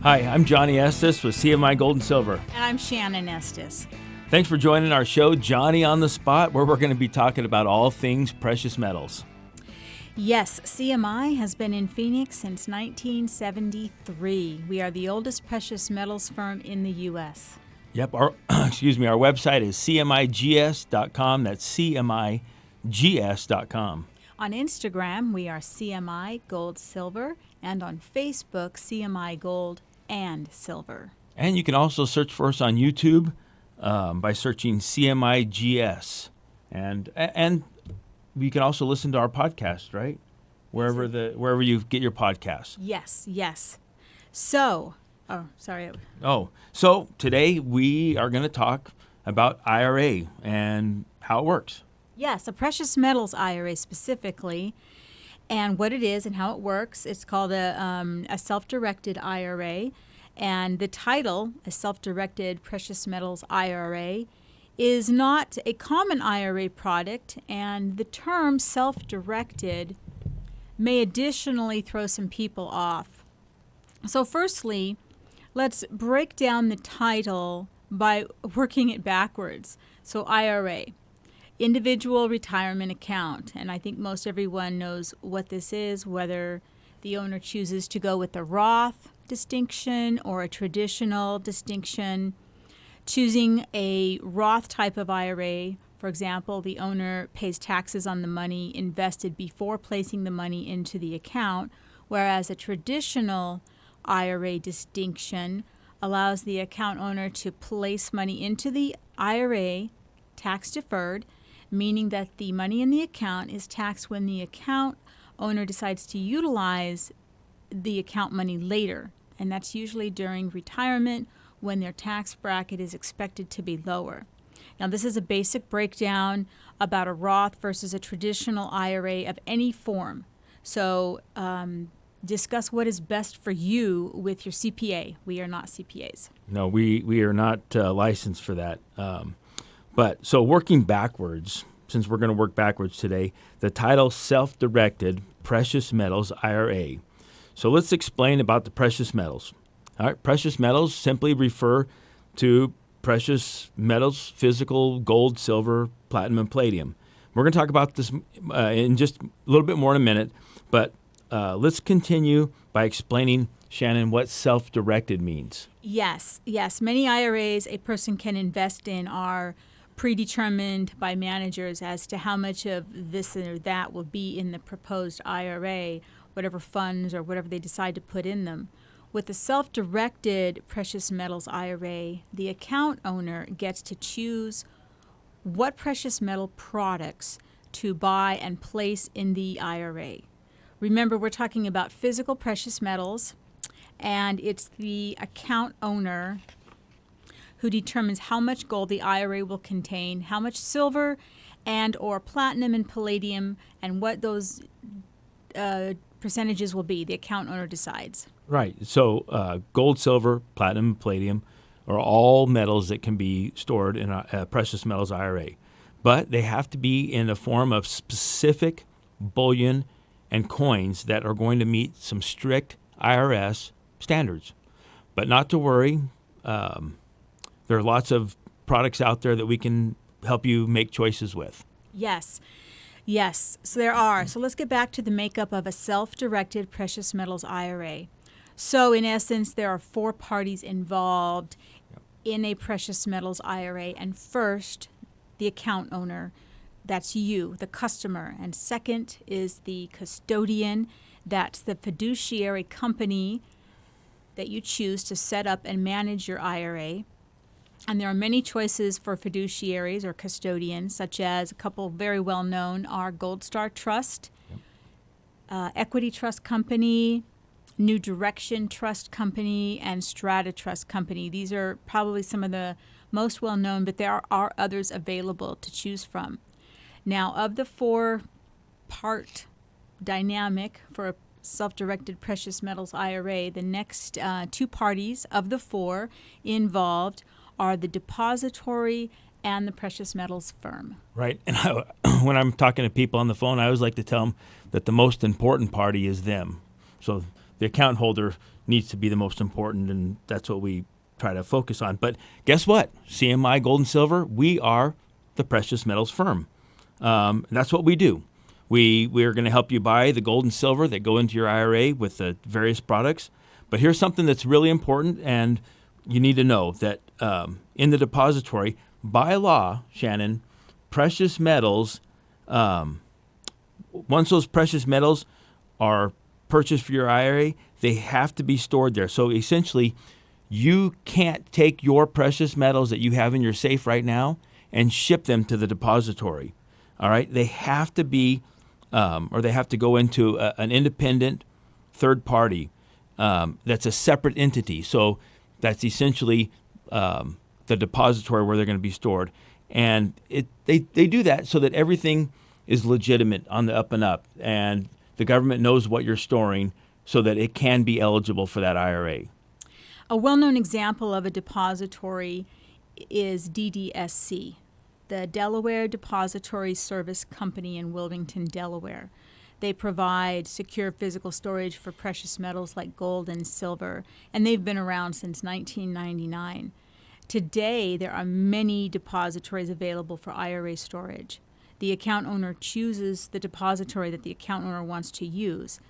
Hi, I'm Johnny Estes with CMI Gold Silver. And I'm Shannon Estes. Thanks for joining our show, Johnny on the Spot, where we're going to be talking about all things precious metals. Yes, CMI has been in Phoenix since 1973. We are the oldest precious metals firm in the U.S. Yep, our website is cmigs.com. That's cmigs.com. On Instagram, we are CMI Gold Silver, and on Facebook, CMI Gold and Silver. And you can also search for us on YouTube by searching CMIGS. And you can also listen to our podcast, right? Wherever you get your podcasts. Yes. So today we are going to talk about IRA and how it works. Yes, a precious metals IRA specifically, and what it is and how it works. It's called a self-directed IRA, and the title, a self-directed precious metals IRA, is not a common IRA product, and the term self-directed may additionally throw some people off. So firstly, let's break down the title by working it backwards. So IRA, Individual Retirement Account, and I think most everyone knows what this is, whether the owner chooses to go with a Roth distinction or a traditional distinction. Choosing a Roth type of IRA, for example, the owner pays taxes on the money invested before placing the money into the account, whereas a traditional IRA distinction allows the account owner to place money into the IRA tax deferred, meaning that the money in the account is taxed when the account owner decides to utilize the account money later, and that's usually during retirement when their tax bracket is expected to be lower. Now, this is a basic breakdown about a Roth versus a traditional IRA of any form. So discuss what is best for you with your CPA. We are not CPAs. No, we are not licensed for that. But so working backwards, since we're going to work backwards today, the title Self-Directed Precious Metals IRA. So let's explain about the precious metals. All right, precious metals simply refer to precious metals, physical gold, silver, platinum, and palladium. We're going to talk about this in just a little bit more in a minute, but let's continue by explaining, Shannon, what self-directed means. Yes. Many IRAs a person can invest in are predetermined by managers as to how much of this or that will be in the proposed IRA, whatever funds or whatever they decide to put in them. With the self-directed precious metals IRA, the account owner gets to choose what precious metal products to buy and place in the IRA. Remember, we're talking about physical precious metals, and it's the account owner who determines how much gold the IRA will contain, how much silver and or platinum and palladium, and what those percentages will be. The account owner decides. Right. So gold, silver, platinum, palladium are all metals that can be stored in a precious metals IRA. But they have to be in a form of specific bullion and coins that are going to meet some strict IRS standards. But not to worry. There are lots of products out there that we can help you make choices with. Yes, so there are. So let's get back to the makeup of a self-directed precious metals IRA. So in essence, there are 4 parties involved in a precious metals IRA. And first, the account owner, that's you, the customer. And second is the custodian, that's the fiduciary company that you choose to set up and manage your IRA. And there are many choices for fiduciaries or custodians, such as a couple very well-known are Gold Star Trust, Equity Trust Company, New Direction Trust Company, and Strata Trust Company. These are probably some of the most well-known, but there are others available to choose from. Now, of the 4-part dynamic for a self-directed precious metals IRA, the next 2 parties of the 4 involved are the depository and the precious metals firm. Right. And when I'm talking to people on the phone, I always like to tell them that the most important party is them. So the account holder needs to be the most important, and that's what we try to focus on. But guess what? CMI Gold and Silver, we are the precious metals firm. That's what we do. We're going to help you buy the gold and silver that go into your IRA with the various products. But here's something that's really important, and you need to know that in the depository, by law, Shannon, precious metals, once those precious metals are purchased for your IRA, they have to be stored there. So essentially, you can't take your precious metals that you have in your safe right now and ship them to the depository. All right? They have to be, or they have to go into an independent third party that's a separate entity. So that's essentially the depository where they're going to be stored. And they do that so that everything is legitimate on the up and up, and the government knows what you're storing so that it can be eligible for that IRA. A well-known example of a depository is DDSC, the Delaware Depository Service Company in Wilmington, Delaware. They provide secure physical storage for precious metals like gold and silver, and they've been around since 1999. Today, there are many depositories available for IRA storage. The account owner chooses the depository that the account owner wants to use,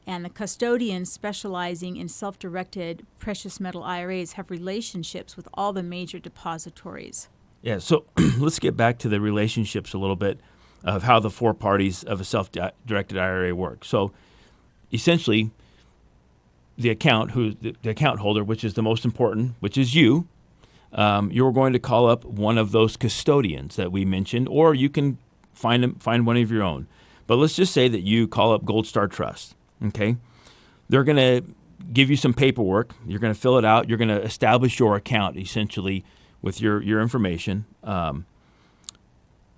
and the custodians specializing in self-directed precious metal IRAs have relationships with all the major depositories. Yeah, so let's get back to the relationships a little bit of how the four parties of a self-directed IRA work. So essentially, the account holder, which is the most important, which is you, you're going to call up one of those custodians that we mentioned, or you can find one of your own. But let's just say that you call up Gold Star Trust. Okay, they're going to give you some paperwork. You're going to fill it out. You're going to establish your account essentially with your information.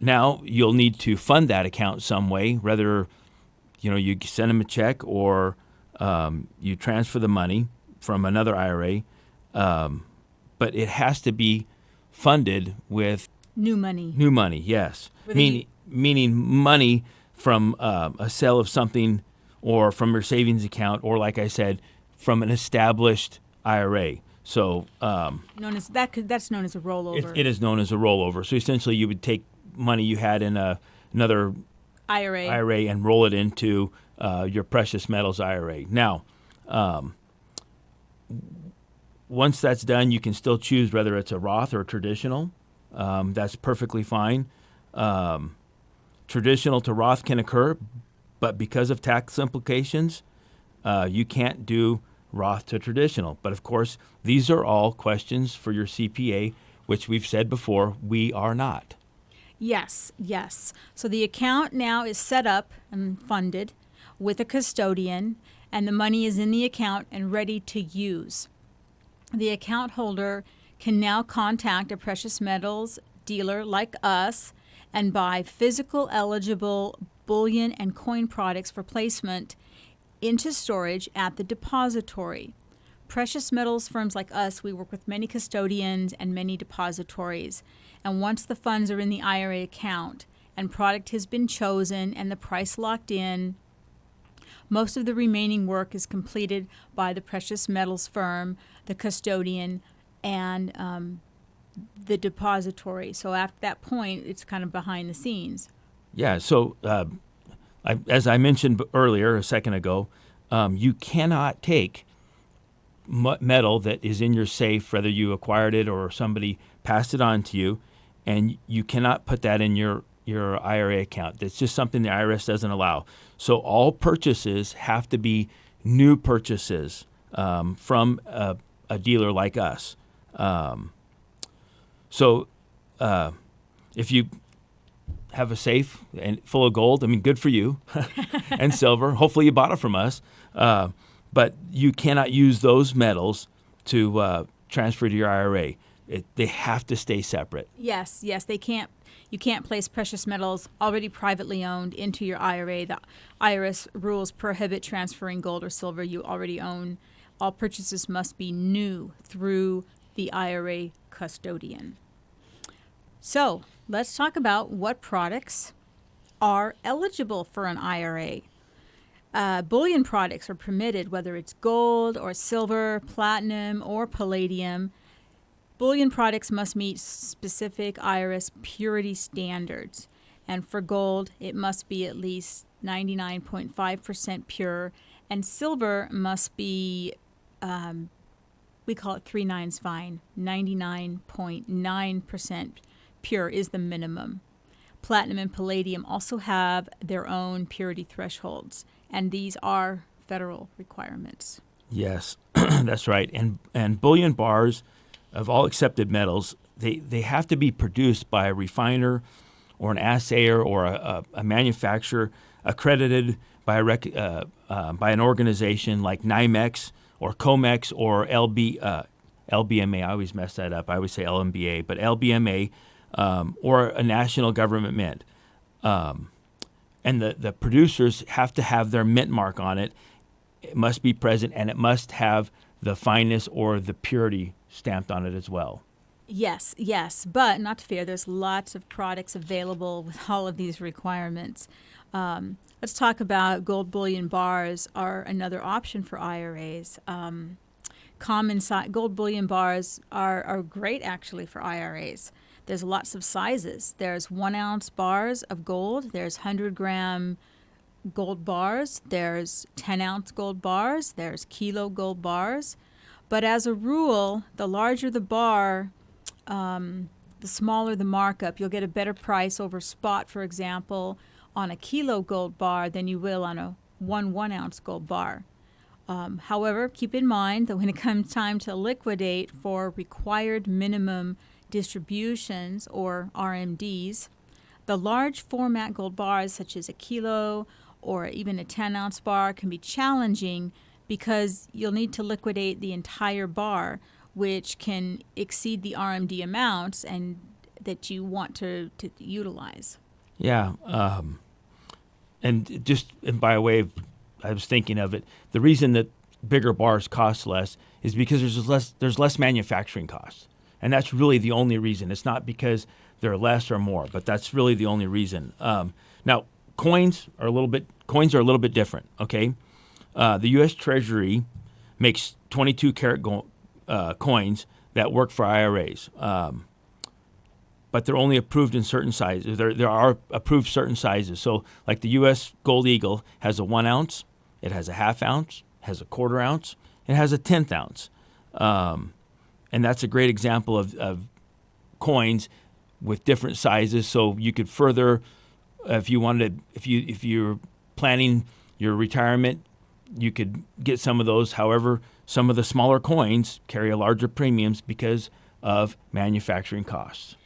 Now you'll need to fund that account some way, whether you send them a check or you transfer the money from another IRA. But it has to be funded with new money. New money, yes. Meaning money from a sale of something, or from your savings account, or like I said, from an established IRA. So that's known as a rollover. It is known as a rollover. So essentially, you would take money you had in another IRA and roll it into your precious metals IRA. Now, once that's done, you can still choose whether it's a Roth or traditional. That's perfectly fine. Traditional to Roth can occur, but because of tax implications, you can't do Roth to traditional. But of course, these are all questions for your CPA, which we've said before, we are not. Yes. So the account now is set up and funded with a custodian, and the money is in the account and ready to use. The account holder can now contact a precious metals dealer like us and buy physical eligible bullion and coin products for placement into storage at the depository. Precious metals firms like us, we work with many custodians and many depositories. And once the funds are in the IRA account and product has been chosen and the price locked in, most of the remaining work is completed by the precious metals firm, the custodian, and the depository. So after that point, it's kind of behind the scenes. Yeah, so as I mentioned earlier, a second ago, you cannot take metal that is in your safe, whether you acquired it or somebody passed it on to you, and you cannot put that in your IRA account. That's just something the IRS doesn't allow. So all purchases have to be new purchases from a dealer like us. So if you have a safe and full of gold, I mean, good for you, and silver. Hopefully you bought it from us. But you cannot use those metals to transfer to your IRA. They have to stay separate. Yes, they can't. You can't place precious metals already privately owned into your IRA. The IRS rules prohibit transferring gold or silver you already own. All purchases must be new through the IRA custodian. So let's talk about what products are eligible for an IRA. Bullion products are permitted, whether it's gold or silver, platinum, or palladium. Bullion products must meet specific IRS purity standards. And for gold, it must be at least 99.5% pure. And silver must be, we call it 3 nines fine, 99.9% pure is the minimum. Platinum and palladium also have their own purity thresholds, and these are federal requirements. Yes, that's right. And bullion bars of all accepted metals, they have to be produced by a refiner or an assayer or a manufacturer accredited by by an organization like NYMEX or COMEX or LBMA. I always mess that up. I always say LMBA, but LBMA or a national government mint. And the producers have to have their mint mark on it. It must be present, and it must have the fineness or the purity stamped on it as well. Yes, but not to fear, there's lots of products available with all of these requirements. Let's talk about gold bullion bars are another option for IRAs. Gold bullion bars are great actually for IRAs. There's lots of sizes. There's 1 ounce bars of gold. There's 100-gram gold bars. There's 10 ounce gold bars. There's kilo gold bars. But as a rule, the larger the bar, the smaller the markup. You'll get a better price over spot, for example, on a kilo gold bar than you will on a 1 ounce gold bar. However, keep in mind that when it comes time to liquidate for required minimum distributions, or RMDs, the large format gold bars such as a kilo or even a 10 ounce bar can be challenging because you'll need to liquidate the entire bar, which can exceed the RMD amounts and that you want to utilize. Yeah, and by way of, I was thinking of it, the reason that bigger bars cost less is because there's less manufacturing costs. And that's really the only reason. It's not because they're less or more, but that's really the only reason. Now, coins are a little bit different. Okay, the U.S. Treasury makes 22 karat coins that work for IRAs, but they're only approved in certain sizes. There are approved certain sizes. So, like the U.S. Gold Eagle has a 1 ounce, it has a half ounce, has a quarter ounce, it has a 1/10 ounce. And that's a great example of coins with different sizes. So you could further, if you're planning your retirement, you could get some of those. However, some of the smaller coins carry a larger premiums because of manufacturing costs.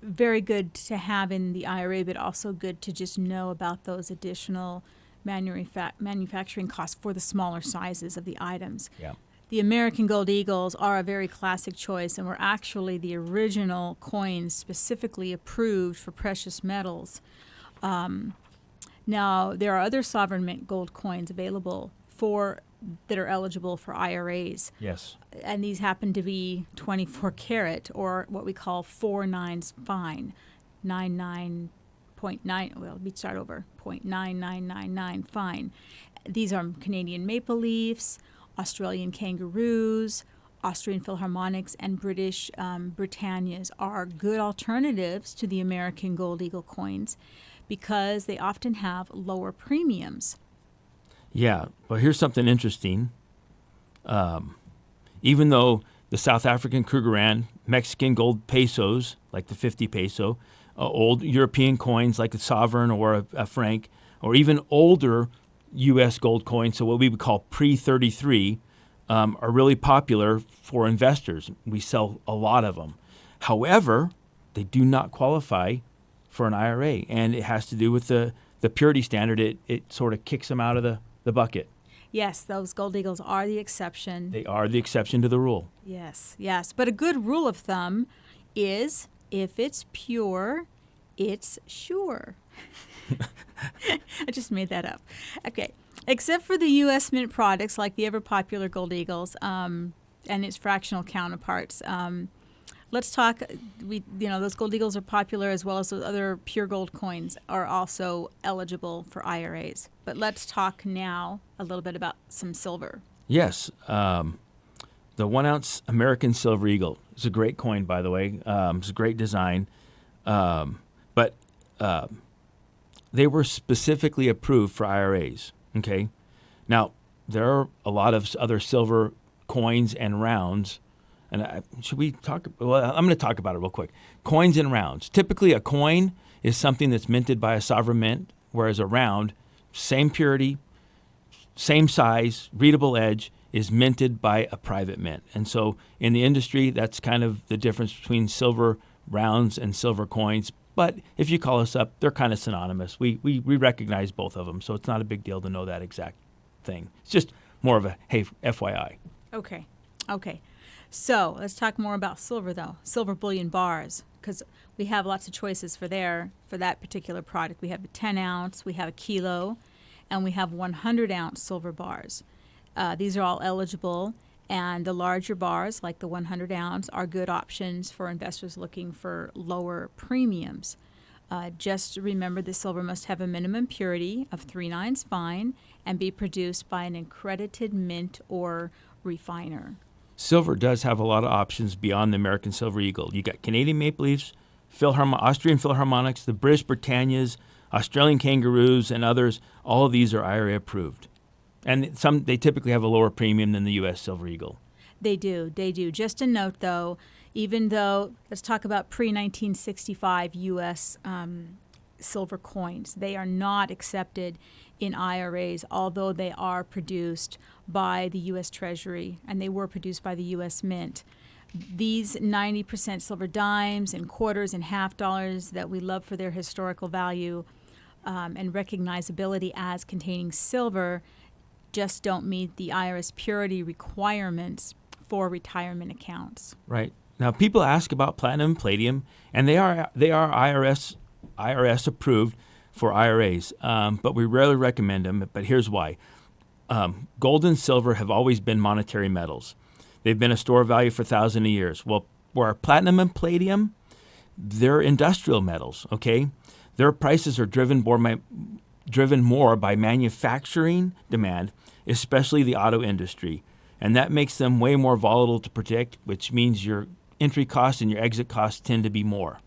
Very good to have in the IRA, but also good to just know about those additional manufacturing costs for the smaller sizes of the items. Yeah. The American Gold Eagles are a very classic choice and were actually the original coins specifically approved for precious metals. Now, there are other sovereign mint gold coins available that are eligible for IRAs. Yes. And these happen to be 24 karat, or what we call 4 nines fine, 99.9, well, let me start over, 0.9999 fine. These are Canadian maple leafs, Australian kangaroos, Austrian Philharmonics, and British Britannias are good alternatives to the American Gold Eagle coins because they often have lower premiums. Yeah, well, here's something interesting. Even though the South African Krugerrand, Mexican gold pesos, like the 50 peso, old European coins like the sovereign or a franc, or even older U.S. gold coins, so what we would call pre-33, are really popular for investors. We sell a lot of them. However, they do not qualify for an IRA, and it has to do with the purity standard. It sort of kicks them out of the bucket. Yes, those Gold Eagles are the exception. They are the exception to the rule. Yes. But a good rule of thumb is if it's pure, it's sure. I just made that up. Okay. Except for the U.S. Mint products like the ever-popular Gold Eagles and its fractional counterparts, Let's talk. Those gold eagles are popular, as well as those other pure gold coins are also eligible for IRAs. But let's talk now a little bit about some silver. Yes. The 1 ounce American Silver Eagle is a great coin, by the way. It's a great design. But they were specifically approved for IRAs. Okay. Now, there are a lot of other silver coins and rounds. And should we talk? Well, I'm going to talk about it real quick. Coins and rounds. Typically, a coin is something that's minted by a sovereign mint, whereas a round, same purity, same size, readable edge, is minted by a private mint. And so in the industry, that's kind of the difference between silver rounds and silver coins. But if you call us up, they're kind of synonymous. We recognize both of them, so it's not a big deal to know that exact thing. It's just more of a, hey, FYI. Okay. So let's talk more about silver, though. Silver bullion bars, because we have lots of choices for that particular product. We have a 10 ounce, we have a kilo, and we have 100 ounce silver bars. These are all eligible, and the larger bars, like the 100 ounce, are good options for investors looking for lower premiums. Just remember the silver must have a minimum purity of 3/9 fine and be produced by an accredited mint or refiner. Silver does have a lot of options beyond the American Silver Eagle. You got Canadian Maple Leafs, Austrian Philharmonics, the British Britannias, Australian Kangaroos, and others. All of these are IRA approved. And they typically have a lower premium than the U.S. Silver Eagle. They do. Just a note, though, even though, let's talk about pre-1965 U.S. Silver coins. They are not accepted in IRAs, although they are produced by the U.S. Treasury, and they were produced by the U.S. Mint. These 90% silver dimes and quarters and half dollars that we love for their historical value and recognizability as containing silver just don't meet the IRS purity requirements for retirement accounts. Right. Now, people ask about platinum and palladium, and they are IRS approved for IRAs, but we rarely recommend them. But here's why. Gold and silver have always been monetary metals. They've been a store of value for thousands of years. Well, where platinum and palladium, they're industrial metals, okay? Their prices are driven more by manufacturing demand, especially the auto industry. And that makes them way more volatile to predict, which means your entry costs and your exit costs tend to be more.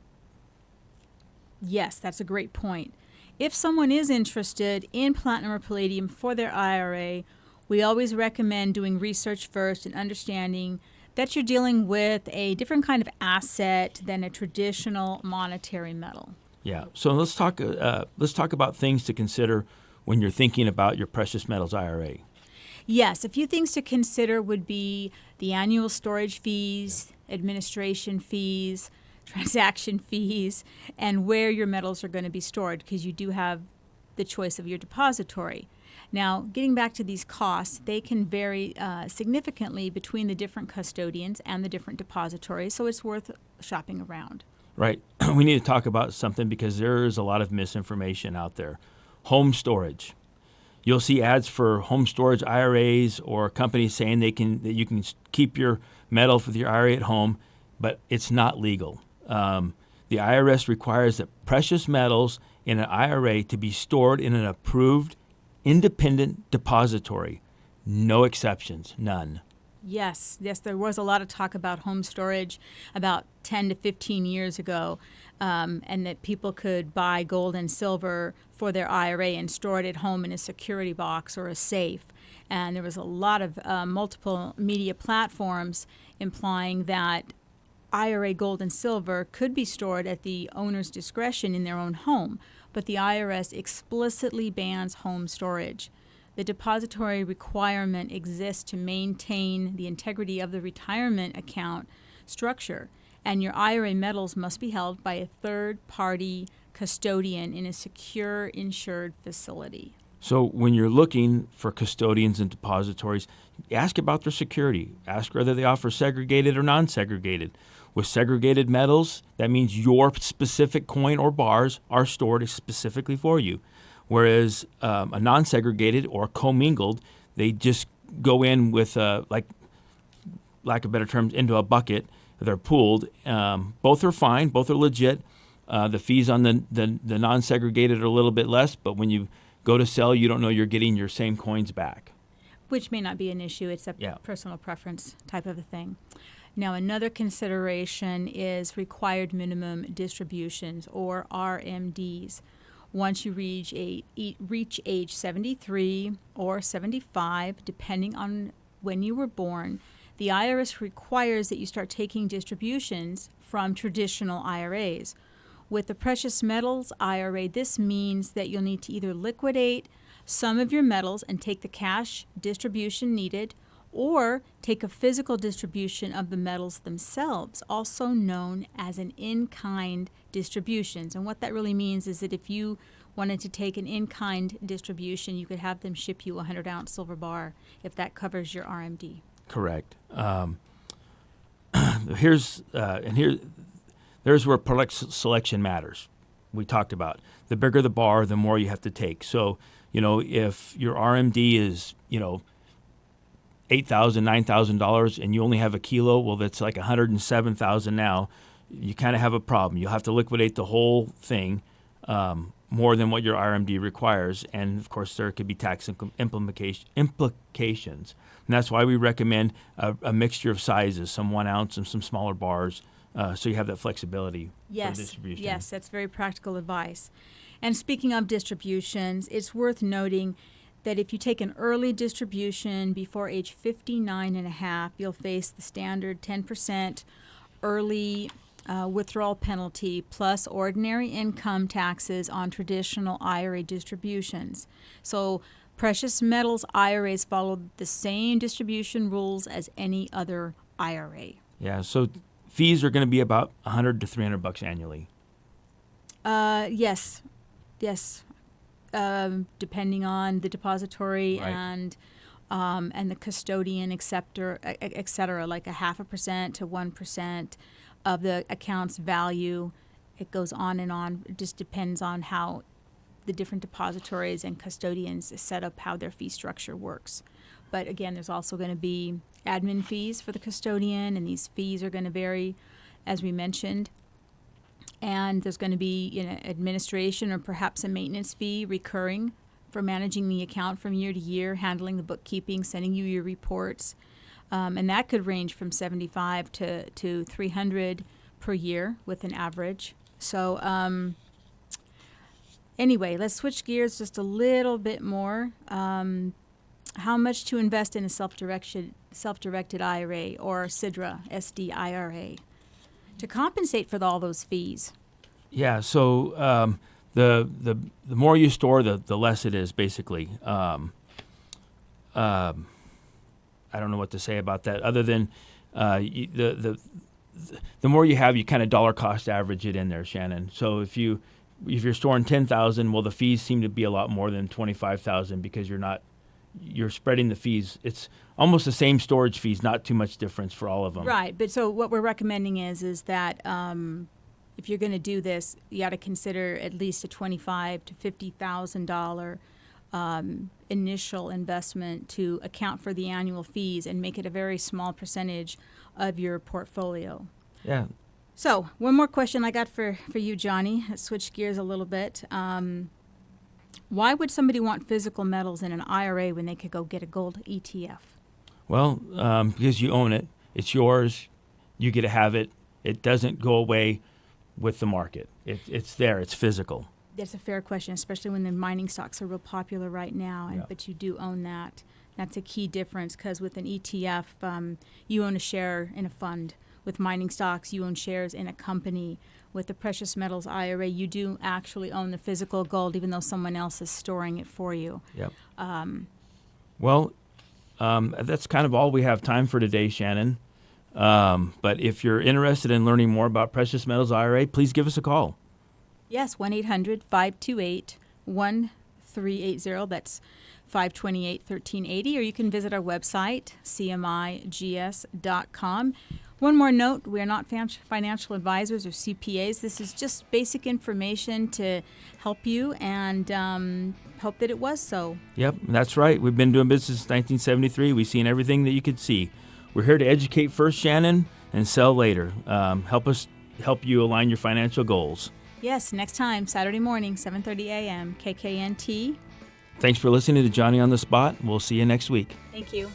Yes, that's a great point. If someone is interested in platinum or palladium for their IRA, we always recommend doing research first and understanding that you're dealing with a different kind of asset than a traditional monetary metal. Yeah. So let's talk about things to consider when you're thinking about your precious metals IRA. Yes, a few things to consider would be the annual storage fees, administration fees, transaction fees, and where your metals are going to be stored, because you do have the choice of your depository. Now, getting back to these costs, they can vary significantly between the different custodians and the different depositories, so it's worth shopping around. Right. We need to talk about something because there is a lot of misinformation out there. Home storage. You'll see ads for home storage IRAs or companies saying that you can keep your metal with your IRA at home, but it's not legal. The IRS requires that precious metals in an IRA to be stored in an approved independent depository. No exceptions, none. Yes, there was a lot of talk about home storage about 10 to 15 years ago, and that people could buy gold and silver for their IRA and store it at home in a security box or a safe. And there was a lot of multiple media platforms implying that IRA gold and silver could be stored at the owner's discretion in their own home, but the IRS explicitly bans home storage. The depository requirement exists to maintain the integrity of the retirement account structure, and your IRA metals must be held by a third-party custodian in a secure, insured facility. So when you're looking for custodians and depositories, ask about their security. Ask whether they offer segregated or non-segregated. With segregated metals, that means your specific coin or bars are stored specifically for you. Whereas a non-segregated or commingled, they just go in with, like lack of better terms, into a bucket, they're pooled. Both are fine. Both are legit. The fees on the non-segregated are a little bit less, but when you go to sell, you don't know you're getting your same coins back. Which may not be an issue. It's a personal preference type of a thing. Now, another consideration is required minimum distributions, or RMDs. Once you reach age 73 or 75, depending on when you were born, the IRS requires that you start taking distributions from traditional IRAs. With the precious metals IRA, this means that you'll need to either liquidate some of your metals and take the cash distribution needed, or take a physical distribution of the metals themselves, also known as an in-kind distributions. And what that really means is that if you wanted to take an in-kind distribution, you could have them ship you a 100-ounce silver bar if that covers your RMD. Correct. There's where product selection matters. We talked about the bigger the bar, the more you have to take. So, if your RMD is, $8,000, $9,000, and you only have a kilo, well, that's like $107,000 now. You kind of have a problem. You'll have to liquidate the whole thing, more than what your RMD requires, and of course there could be tax implications. And that's why we recommend a mixture of sizes, some 1 ounce and some smaller bars, so you have that flexibility for distribution. Yes, that's very practical advice. And speaking of distributions, it's worth noting that if you take an early distribution before age 59 and a half, you'll face the standard 10% early withdrawal penalty plus ordinary income taxes on traditional IRA distributions. So precious metals IRAs follow the same distribution rules as any other IRA. Yeah, so fees are going to be about $100 to $300 annually. Yes. Depending on the depository right. and the custodian, et cetera, like 0.5% to 1% of the account's value. It goes on and on. It just depends on how the different depositories and custodians set up how their fee structure works. But again, there's also going to be admin fees for the custodian, and these fees are going to vary, as we mentioned. And there's going to be administration or perhaps a maintenance fee recurring for managing the account from year to year, handling the bookkeeping, sending you your reports. And that could range from $75 to $300 per year with an average. So anyway, let's switch gears just a little bit more. How much to invest in a self-directed IRA or SIDRA, SDIRA, to compensate for all those fees? Yeah, so the more you store, the less it is, basically. I don't know what to say about that, other than the more you have, you kind of dollar cost average it in there, Shannon. So if you're storing $10,000, well, the fees seem to be a lot more than $25,000 because you're spreading the fees. It's almost the same storage fees, not too much difference for all of them. Right, but so what we're recommending is that if you're going to do this, you got to consider at least a $25,000 to $50,000 initial investment to account for the annual fees and make it a very small percentage of your portfolio. Yeah. So one more question I got for you, Johnny. Let's switch gears a little bit. Why would somebody want physical metals in an IRA when they could go get a gold ETF? Well, because you own it. It's yours. You get to have it. It doesn't go away with the market. It's there. It's physical. That's a fair question, especially when the mining stocks are real popular right now. But you do own that. That's a key difference because with an ETF, you own a share in a fund. With mining stocks, you own shares in a company. With the precious metals IRA, you do actually own the physical gold, even though someone else is storing it for you. Yep. That's kind of all we have time for today, Shannon. But if you're interested in learning more about precious metals IRA, please give us a call. Yes, 1-800-528-1380. That's 528-1380. Or you can visit our website, cmigs.com. One more note, we are not financial advisors or CPAs. This is just basic information to help you and hope that it was so. Yep, that's right. We've been doing business since 1973. We've seen everything that you could see. We're here to educate first, Shannon, and sell later. Help you align your financial goals. Yes, next time, Saturday morning, 7:30 a.m., KKNT. Thanks for listening to Johnny on the Spot. We'll see you next week. Thank you.